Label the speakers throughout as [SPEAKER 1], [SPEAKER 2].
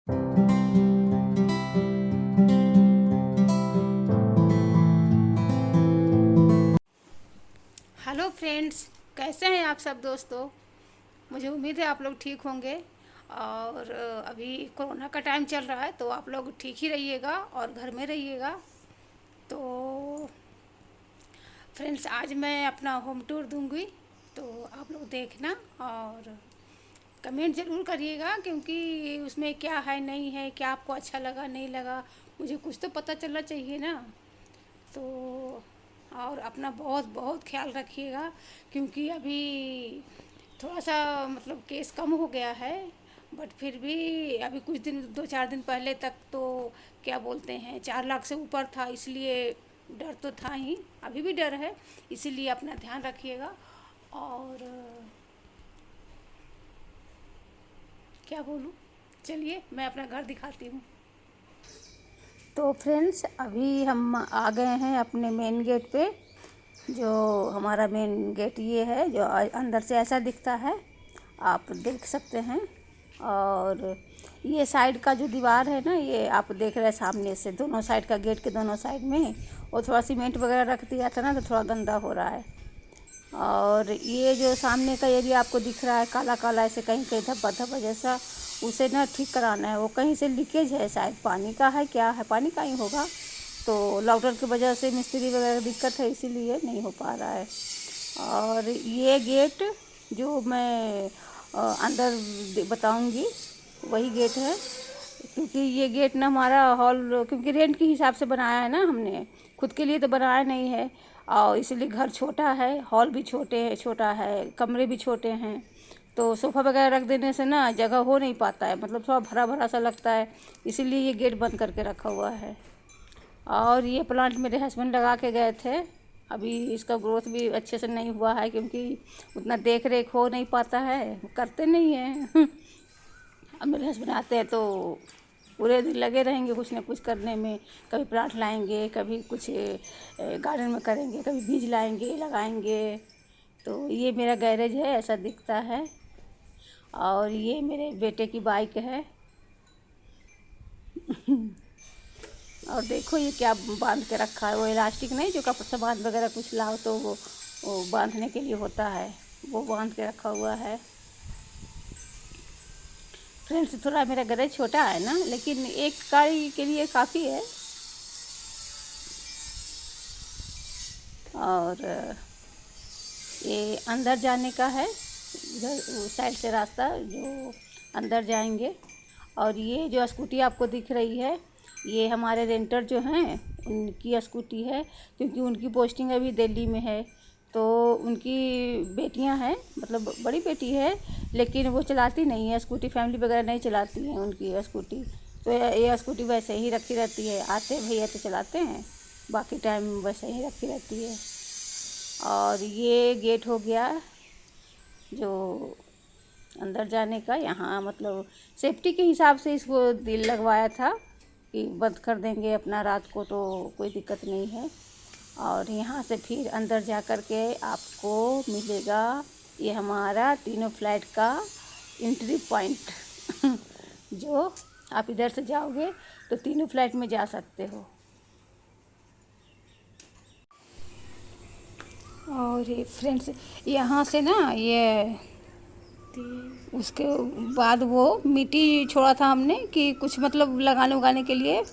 [SPEAKER 1] Hello friends, कैसे हैं आप सब दोस्तों। मुझे उम्मीद है आप लोग ठीक होंगे। और अभी कोरोना का टाइम चल रहा है तो आप लोग ठीक ही रहिएगा और घर में रहिएगा। तो फ्रेंड्स, आज मैं अपना होम टूर दूंगी, तो आप लोग देखना और कमेंट ज़रूर करिएगा, क्योंकि उसमें क्या है नहीं है, क्या आपको अच्छा लगा नहीं लगा, मुझे कुछ तो पता चलना चाहिए ना। तो और अपना बहुत बहुत ख्याल रखिएगा, क्योंकि अभी थोड़ा सा मतलब केस कम हो गया है। बट फिर भी अभी कुछ दिन, 2-4 दिन पहले तक तो क्या बोलते हैं 4 लाख से ऊपर था, इसलिए डर तो था ही, अभी भी डर है। इसीलिए अपना ध्यान रखिएगा। और क्या बोलूँ, चलिए मैं अपना घर दिखाती हूँ। तो फ्रेंड्स, अभी हम आ गए हैं अपने मेन गेट पे। जो हमारा मेन गेट ये है, जो अंदर से ऐसा दिखता है, आप देख सकते हैं। और ये साइड का जो दीवार है ना, ये आप देख रहे हैं सामने से, दोनों साइड का, गेट के दोनों साइड में वो थोड़ा सीमेंट वगैरह रख दिया था ना, तो थोड़ा गंदा हो रहा है। और ये जो सामने का एरिया आपको दिख रहा है काला काला, ऐसे कहीं कहीं धब्बा धब्बा जैसा, उसे ना ठीक कराना है। वो कहीं से लीकेज है, शायद पानी का है, क्या है, पानी का ही होगा। तो लॉकडाउन की वजह से मिस्त्री वगैरह दिक्कत है, इसीलिए नहीं हो पा रहा है। और ये गेट जो मैं अंदर बताऊंगी, वही गेट है। क्योंकि ये गेट ना हमारा हॉल, क्योंकि रेंट के हिसाब से बनाया है ना हमने, खुद के लिए तो बनाया नहीं है। और इसलिए घर छोटा है, हॉल भी छोटा है, कमरे भी छोटे हैं। तो सोफ़ा वगैरह रख देने से ना जगह हो नहीं पाता है, मतलब थोड़ा भरा भरा सा लगता है। इसीलिए ये गेट बंद करके रखा हुआ है। और ये प्लांट मेरे हस्बैंड लगा के गए थे। अभी इसका ग्रोथ भी अच्छे से नहीं हुआ है, क्योंकि उतना देख रेख हो नहीं पाता है, करते नहीं हैं। अब मेरे हस्बैंड आते हैं तो पूरे दिन लगे रहेंगे कुछ ना कुछ करने में। कभी प्लांट लाएंगे, कभी कुछ गार्डन में करेंगे, कभी बीज लाएंगे लगाएंगे। तो ये मेरा गैरेज है, ऐसा दिखता है। और ये मेरे बेटे की बाइक है। और देखो ये क्या बांध के रखा है, वो इलास्टिक नहीं, जो कपड़ा सामान वगैरह कुछ लाओ तो वो बांधने के लिए होता है, वो बांध के रखा हुआ है। फ्रेंड्स, थोड़ा मेरा गैरेज छोटा है ना, लेकिन एक गाड़ी के लिए काफ़ी है। और ये अंदर जाने का है, इधर साइड से रास्ता जो अंदर जाएंगे। और ये जो स्कूटी आपको दिख रही है, ये हमारे रेंटर जो हैं उनकी स्कूटी है, क्योंकि उनकी पोस्टिंग अभी दिल्ली में है। तो उनकी बेटियां हैं, मतलब बड़ी बेटी है, लेकिन वो चलाती नहीं है स्कूटी, फैमिली वगैरह नहीं चलाती हैं उनकी स्कूटी। तो ये स्कूटी वैसे ही रखी रहती है, आते भैया तो चलाते हैं, बाकी टाइम वैसे ही रखी रहती है। और ये गेट हो गया जो अंदर जाने का। यहाँ मतलब सेफ्टी के हिसाब से इसको दिल लगवाया था कि बंद कर देंगे अपना रात को तो कोई दिक्कत नहीं है। और यहाँ से फिर अंदर जा कर के आपको मिलेगा ये हमारा तीनों फ्लैट का एंट्री पॉइंट। जो आप इधर से जाओगे तो तीनों फ्लैट में जा सकते हो। और ये फ्रेंड्स, यहाँ से ना ये उसके बाद वो मिट्टी छोड़ा था हमने कि कुछ मतलब लगाने उगाने के लिए,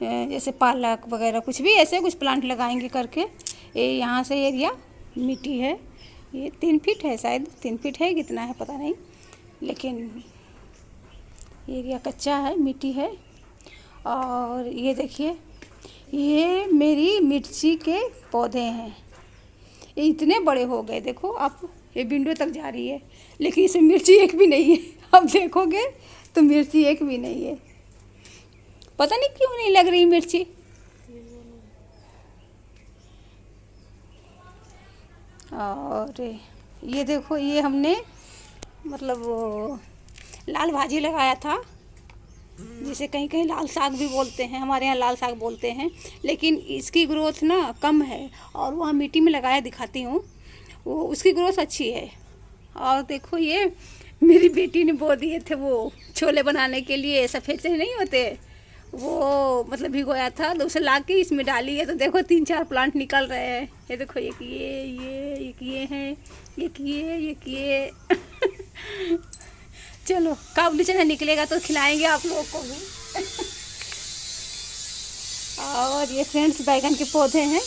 [SPEAKER 1] जैसे पालक वगैरह कुछ भी ऐसे कुछ प्लांट लगाएंगे करके। ये यहाँ से एरिया मिट्टी है, ये 3 फीट है, शायद 3 फीट है, कितना है पता नहीं, लेकिन एरिया कच्चा है, मिट्टी है। और ये देखिए, ये मेरी मिर्ची के पौधे हैं, ये इतने बड़े हो गए, देखो आप, ये विंडो तक जा रही है, लेकिन इसमें मिर्ची एक भी नहीं है। आप देखोगे तो मिर्ची एक भी नहीं है, पता नहीं क्यों नहीं लग रही मिर्ची। और ये देखो, ये हमने मतलब वो लाल भाजी लगाया था, जिसे कहीं कहीं लाल साग भी बोलते हैं, हमारे यहाँ लाल साग बोलते हैं, लेकिन इसकी ग्रोथ ना कम है। और वहाँ मिट्टी में लगाया दिखाती हूँ, वो उसकी ग्रोथ अच्छी है। और देखो ये मेरी बेटी ने बो दिए थे वो छोले बनाने के लिए, सफ़ेद चने नहीं होते वो, मतलब भिगोया था तो उसे ला के इसमें डाली है। तो देखो 3-4 प्लांट निकल रहे हैं। ये देखो, ये किए हैं, ये किए चलो काबुली चना निकलेगा तो खिलाएंगे आप लोगों को भी और ये फ्रेंड्स बैगन के पौधे हैं,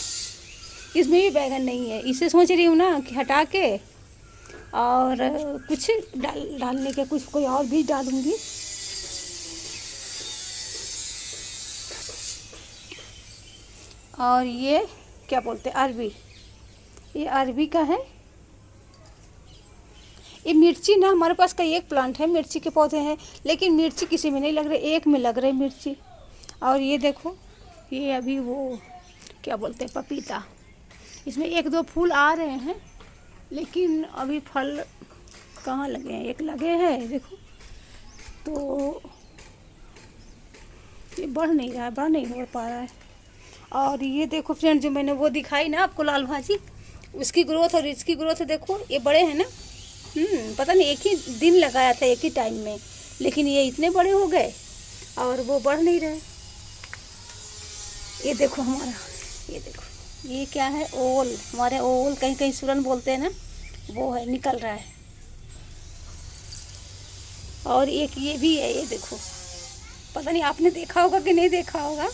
[SPEAKER 1] इसमें भी बैगन नहीं है। इसे सोच रही हूँ ना कि हटा के और कुछ डालने के, कुछ कोई और भी डालूंगी। और ये क्या बोलते हैं, अरबी, ये अरबी का है। ये मिर्ची ना, हमारे पास कई एक प्लांट है, मिर्ची के पौधे हैं, लेकिन मिर्ची किसी में नहीं लग रही, एक में लग रही मिर्ची। और ये देखो, ये अभी वो क्या बोलते हैं, पपीता, इसमें 1-2 फूल आ रहे हैं, लेकिन अभी फल कहाँ लगे हैं, एक लगे हैं देखो। तो ये बढ़ नहीं रहा है, बढ़ नहीं हो पा रहा है। और ये देखो फ्रेंड, जो मैंने वो दिखाई ना आपको लाल भाजी, उसकी ग्रोथ और इसकी ग्रोथ देखो, ये बड़े हैं ना। पता नहीं एक ही दिन लगाया था, एक ही टाइम में, लेकिन ये इतने बड़े हो गए और वो बढ़ नहीं रहे। ये देखो हमारा, ये देखो, ये क्या है, ओल, हमारे ओल कहीं कहीं सुरन बोलते हैं ना, वो है, निकल रहा है। और एक ये भी है, ये देखो, पता नहीं आपने देखा होगा कि नहीं देखा होगा,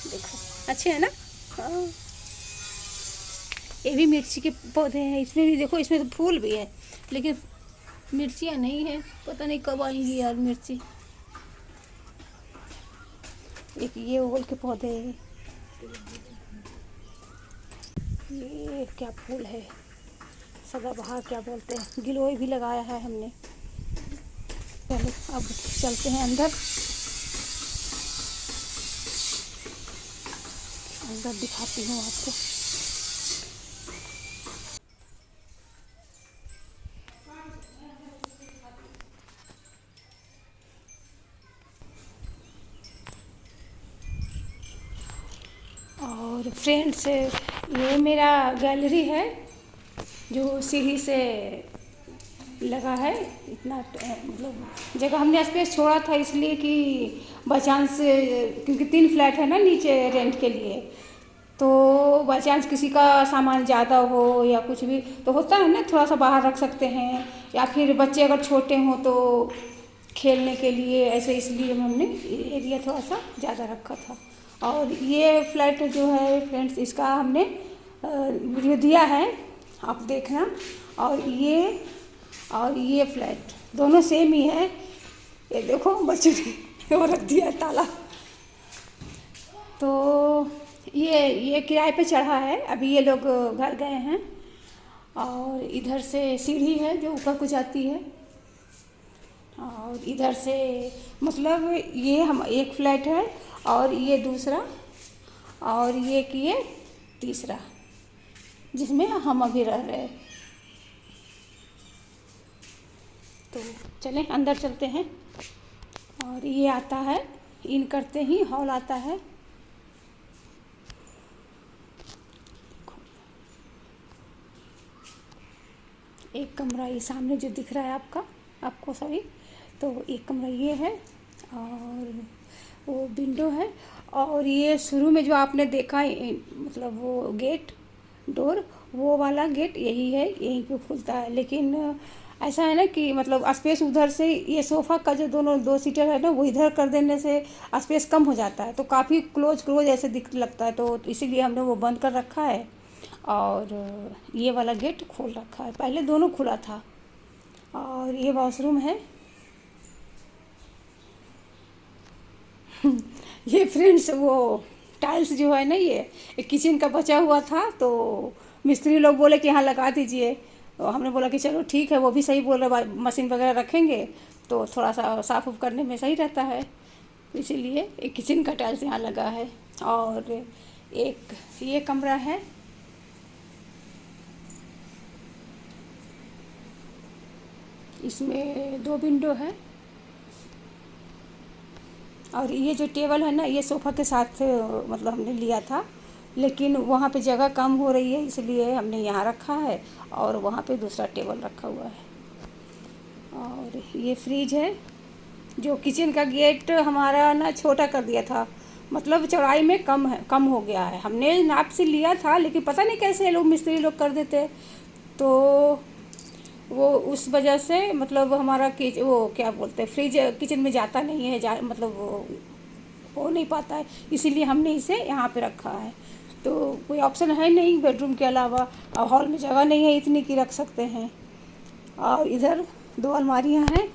[SPEAKER 1] देखो अच्छे है ना। हाँ, ये भी मिर्ची के पौधे हैं, इसमें भी देखो, इसमें तो फूल भी है, लेकिन मिर्चियाँ नहीं है, पता नहीं कब आएंगी यार मिर्ची। एक ये ओल के पौधे हैं, ये क्या फूल है, सदाबहार क्या बोलते हैं, गिलोय भी लगाया है हमने। चलो अब चलते हैं अंदर, अंदर दिखाती हूँ आपको। और फ्रेंड्स, ये मेरा गैलरी है जो सीढ़ी से लगा है। इतना मतलब जगह हमने स्पेस छोड़ा था इसलिए कि बाई चांस, क्योंकि 3 फ्लैट है ना नीचे रेंट के लिए, तो बाई चांस किसी का सामान ज़्यादा हो या कुछ भी तो होता है ना, थोड़ा सा बाहर रख सकते हैं, या फिर बच्चे अगर छोटे हों तो खेलने के लिए, ऐसे, इसलिए हमने एरिया थोड़ा सा ज़्यादा रखा था। और ये फ्लैट जो है फ्रेंड्स, इसका हमने वीडियो दिया है, आप देखना। और ये फ्लैट दोनों सेम ही है। ये देखो बच्चों ने वो रख दिया ताला। तो ये किराए पे चढ़ा है, अभी ये लोग घर गए हैं। और इधर से सीढ़ी है जो ऊपर को जाती है, और इधर से मतलब ये हम एक फ्लैट है, और ये दूसरा, और ये तीसरा, जिसमें हम अभी रह रहे हैं। तो चलें अंदर चलते हैं। और ये आता है, इन करते ही हॉल आता है। एक कमरा ये सामने जो दिख रहा है आपको सभी, तो एक कमरा ये है, और वो विंडो है। और ये शुरू में जो आपने देखा मतलब वो गेट, डोर, वो वाला गेट यही है, यहीं पे खुलता है। लेकिन ऐसा है ना कि मतलब स्पेस उधर से, ये सोफ़ा का जो दोनों 2 सीटर है ना, वो इधर कर देने से स्पेस कम हो जाता है, तो काफ़ी क्लोज ऐसे दिख लगता है, तो इसीलिए हमने वो बंद कर रखा है। और ये वाला गेट खोल रखा है, पहले दोनों खुला था। और ये वॉशरूम है ये फ्रेंड्स, वो टाइल्स जो है ना, ये किचन का बचा हुआ था, तो मिस्त्री लोग बोले कि यहाँ लगा दीजिए। तो हमने बोला कि चलो ठीक है, वो भी सही बोल रहे, मशीन वगैरह रखेंगे तो थोड़ा सा साफ़ उफ करने में सही रहता है, इसीलिए एक किचन का टाइल्स यहाँ लगा है। और एक ये कमरा है, इसमें 2 विंडो है। और ये जो टेबल है ना, ये सोफ़ा के साथ मतलब हमने लिया था, लेकिन वहाँ पे जगह कम हो रही है, इसलिए हमने यहाँ रखा है, और वहाँ पे दूसरा टेबल रखा हुआ है। और ये फ्रिज है। जो किचन का गेट हमारा ना छोटा कर दिया था, मतलब चौड़ाई में कम हो गया है। हमने नाप से लिया था, लेकिन पता नहीं कैसे लोग मिस्त्री लोग कर देते, तो वो उस वजह से मतलब हमारा वो क्या बोलते हैं, फ्रिज किचन में जाता नहीं है, मतलब वो हो नहीं पाता है, इसीलिए हमने इसे यहाँ पे रखा है। तो कोई ऑप्शन है नहीं बेडरूम के अलावा, और हॉल में जगह नहीं है इतनी कि रख सकते हैं। और इधर 2 अलमारियाँ हैं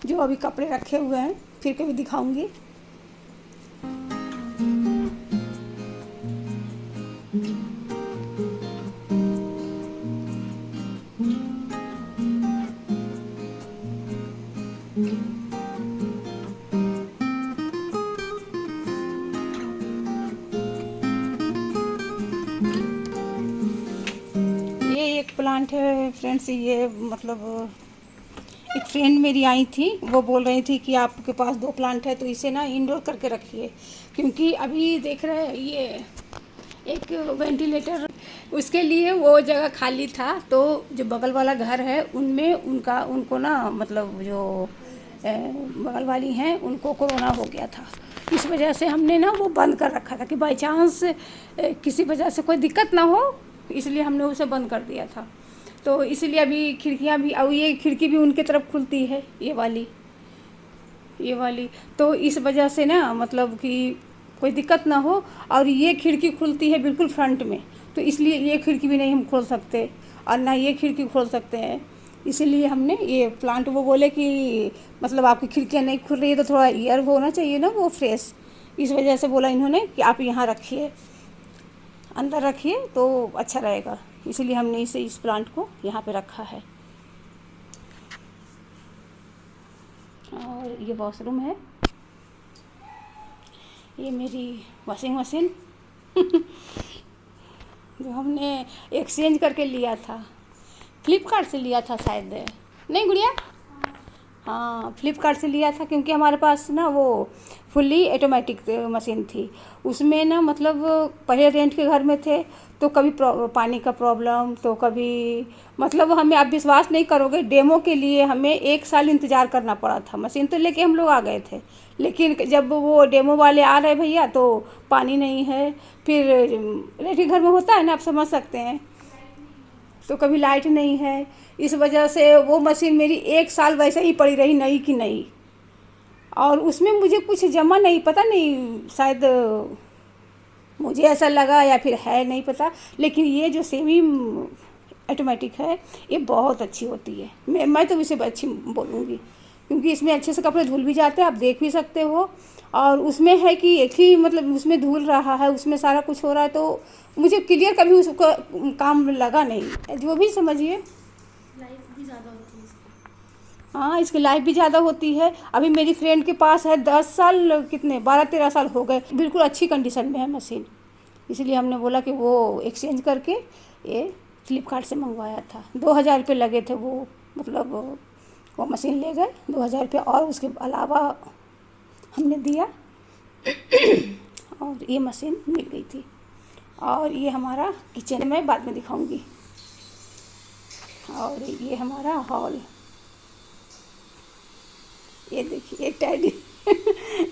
[SPEAKER 1] जो अभी कपड़े रखे हुए हैं, फिर कभी दिखाऊंगी। ये एक प्लांट है फ्रेंड्स, ये मतलब एक फ्रेंड मेरी आई थी, वो बोल रही थी कि आपके पास 2 प्लांट है तो इसे ना इंडोर करके रखिए, क्योंकि अभी देख रहे हैं ये एक वेंटिलेटर, उसके लिए वो जगह खाली था। तो जो बगल वाला घर है उनमें उनको ना मतलब जो बगल वाली हैं उनको कोरोना हो गया था, इस वजह से हमने ना वो बंद कर रखा था कि बाई चांस किसी वजह से कोई दिक्कत ना हो, इसलिए हमने उसे बंद कर दिया था। तो इसलिए अभी खिड़कियाँ भी, और ये खिड़की भी उनके तरफ खुलती है, ये वाली। तो इस वजह से ना मतलब कि कोई दिक्कत ना हो, और ये खिड़की खुलती है बिल्कुल फ्रंट में, तो इसलिए ये खिड़की भी नहीं हम खोल सकते, और ना ये खिड़की खोल सकते हैं। इसीलिए हमने ये प्लांट, वो बोले कि मतलब आपकी खिड़कियाँ नहीं खुल रही है तो थोड़ा एयर होना चाहिए ना वो फ्रेश, इस वजह से बोला इन्होंने कि आप यहाँ रखिए, अंदर रखिए तो अच्छा रहेगा, इसीलिए हमने इस प्लांट को यहाँ पे रखा है। और ये वॉशरूम है, ये मेरी वॉशिंग मशीन जो हमने एक्सचेंज करके लिया था, फ्लिपकार्ट से लिया था शायद, नहीं गुड़िया? हाँ, फ्लिपकार्ट से लिया था, क्योंकि हमारे पास ना वो फुल्ली ऑटोमेटिक मशीन थी। उसमें ना मतलब पहले रेंट के घर में थे, तो कभी पानी का प्रॉब्लम, तो कभी मतलब हमें, आप विश्वास नहीं करोगे, डेमो के लिए हमें 1 साल इंतज़ार करना पड़ा था। मशीन तो लेके हम लोग आ गए थे, लेकिन जब वो डेमो वाले आ रहे भैया तो पानी नहीं है, फिर रेंट के घर में होता है ना, आप समझ सकते हैं, तो कभी लाइट नहीं है, इस वजह से वो मशीन मेरी 1 साल वैसे ही पड़ी रही, नई की नई। और उसमें मुझे कुछ जमा नहीं, पता नहीं, शायद मुझे ऐसा लगा या फिर है नहीं पता, लेकिन ये जो सेमी ऑटोमेटिक है ये बहुत अच्छी होती है। मैं तो इसे अच्छी बोलूँगी, क्योंकि इसमें अच्छे से कपड़े धुल भी जाते हैं, आप देख भी सकते हो। और उसमें है कि एक ही मतलब उसमें धुल रहा है, उसमें सारा कुछ हो रहा है, तो मुझे क्लियर कभी उसका काम लगा नहीं, जो भी समझिए।
[SPEAKER 2] लाइफ भी ज़्यादा होती है इसकी।
[SPEAKER 1] हाँ, इसकी लाइफ भी ज़्यादा होती है। अभी मेरी फ्रेंड के पास है 10 साल, कितने 12-13 साल हो गए, बिल्कुल अच्छी कंडीशन में है मशीन, इसलिए हमने बोला कि वो एक्सचेंज करके ये फ्लिपकार्ट से मंगवाया था। 2000 रुपये लगे थे, वो मतलब वो मशीन ले गए 2000 रुपये, और उसके अलावा हमने दिया और ये मशीन मिल गई थी। और ये हमारा किचन में बाद में दिखाऊंगी। और ये हमारा हॉल, ये देखिए एक टैडी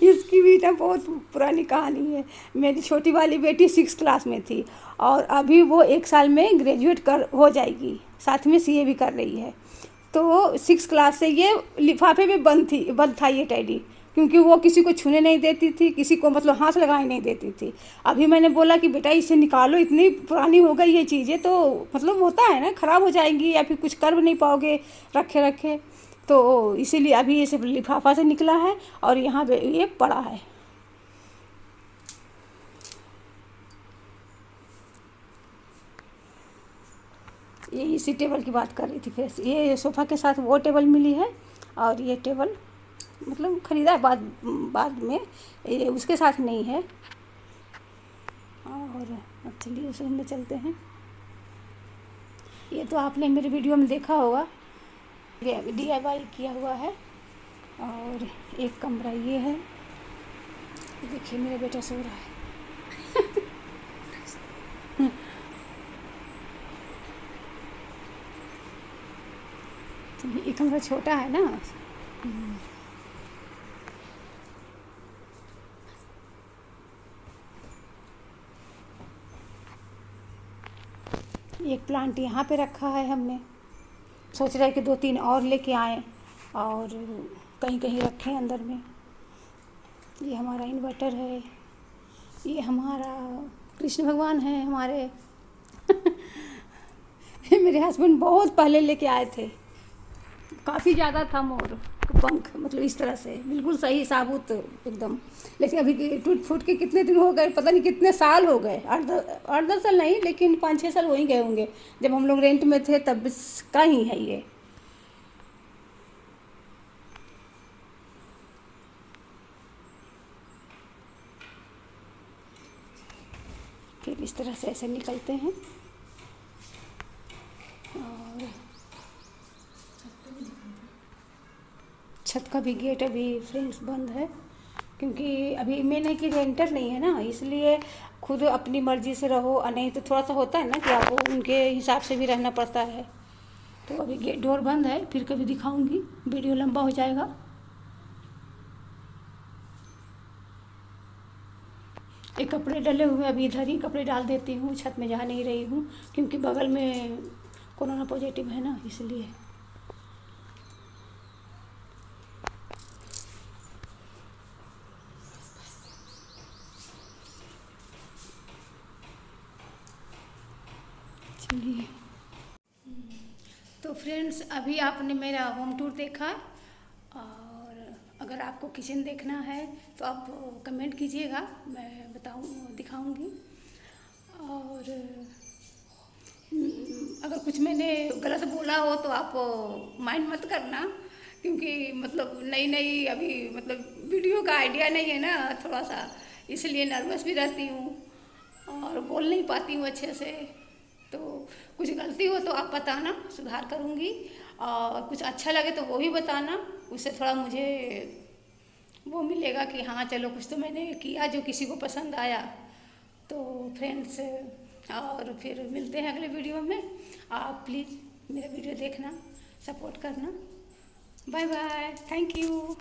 [SPEAKER 1] इसकी भी ना बहुत पुरानी कहानी है। मेरी छोटी वाली बेटी 6 क्लास में थी, और अभी वो 1 साल में ग्रेजुएट हो जाएगी, साथ में सीए भी कर रही है। तो 6 क्लास से ये लिफाफे में बंद था ये टैडी, क्योंकि वो किसी को छूने नहीं देती थी, किसी को मतलब हाथ लगाने नहीं देती थी। अभी मैंने बोला कि बेटा इसे निकालो, इतनी पुरानी हो गई ये चीज़ें, तो मतलब होता है ना, ख़राब हो जाएंगी या फिर कुछ कर नहीं पाओगे रखे रखे, तो इसीलिए अभी ये सब लिफाफा से निकला है, और यहाँ पे ये पड़ा है। ये इसी टेबल की बात कर रही थी, फिर ये सोफ़ा के साथ वो टेबल मिली है, और ये टेबल मतलब ख़रीदा है बाद में, ये उसके साथ नहीं है। और चलिए उस रूम में चलते हैं। ये तो आपने मेरे वीडियो में देखा होगा, DIY किया हुआ है। और एक कमरा ये है, देखिए मेरा बेटा सो रहा है एक थोड़ा छोटा है ना। एक प्लांट यहाँ पे रखा है हमने, सोच रहे हैं कि 2-3 और लेके आएँ और कहीं कहीं रखें अंदर में। ये हमारा इन्वर्टर है, ये हमारा कृष्ण भगवान है हमारे। मेरे हस्बैंड बहुत पहले लेके आए थे, काफ़ी ज़्यादा था मोर पंख, मतलब इस तरह से बिल्कुल सही साबुत एकदम। लेकिन अभी टूट फूट के कितने दिन हो गए, पता नहीं कितने साल हो गए, 8-10 साल नहीं, लेकिन 5-6 साल हो ही गए होंगे। जब हम लोग रेंट में थे तब का ही है ये। फिर इस तरह से ऐसे निकलते हैं और छत का भी गेट अभी फ्रेंड्स बंद है, क्योंकि अभी मैंने कि रेंटर नहीं है ना, इसलिए खुद अपनी मर्ज़ी से रहो, और नहीं तो थोड़ा सा होता है ना कि आपको उनके हिसाब से भी रहना पड़ता है। तो अभी गेट डोर बंद है, फिर कभी दिखाऊंगी, वीडियो लंबा हो जाएगा। एक कपड़े डले हुए, अभी इधर ही कपड़े डाल देती हूँ, छत में जा नहीं रही हूँ, क्योंकि बगल में कोरोना पॉजिटिव है ना, इसलिए। चलिए, तो फ्रेंड्स अभी आपने मेरा होम टूर देखा, और अगर आपको किचन देखना है तो आप कमेंट कीजिएगा, मैं दिखाऊंगी। और अगर कुछ मैंने गलत बोला हो तो आप माइंड मत करना, क्योंकि मतलब नई नई अभी मतलब वीडियो का आइडिया नहीं है ना थोड़ा सा, इसलिए नर्वस भी रहती हूँ और बोल नहीं पाती हूँ अच्छे से। तो कुछ गलती हो तो आप बताना, सुधार करूँगी, और कुछ अच्छा लगे तो वो भी बताना, उससे थोड़ा मुझे वो मिलेगा कि हाँ चलो कुछ तो मैंने किया जो किसी को पसंद आया। तो फ्रेंड्स, और फिर मिलते हैं अगले वीडियो में। आप प्लीज़ मेरा वीडियो देखना, सपोर्ट करना। Bye bye, thank you.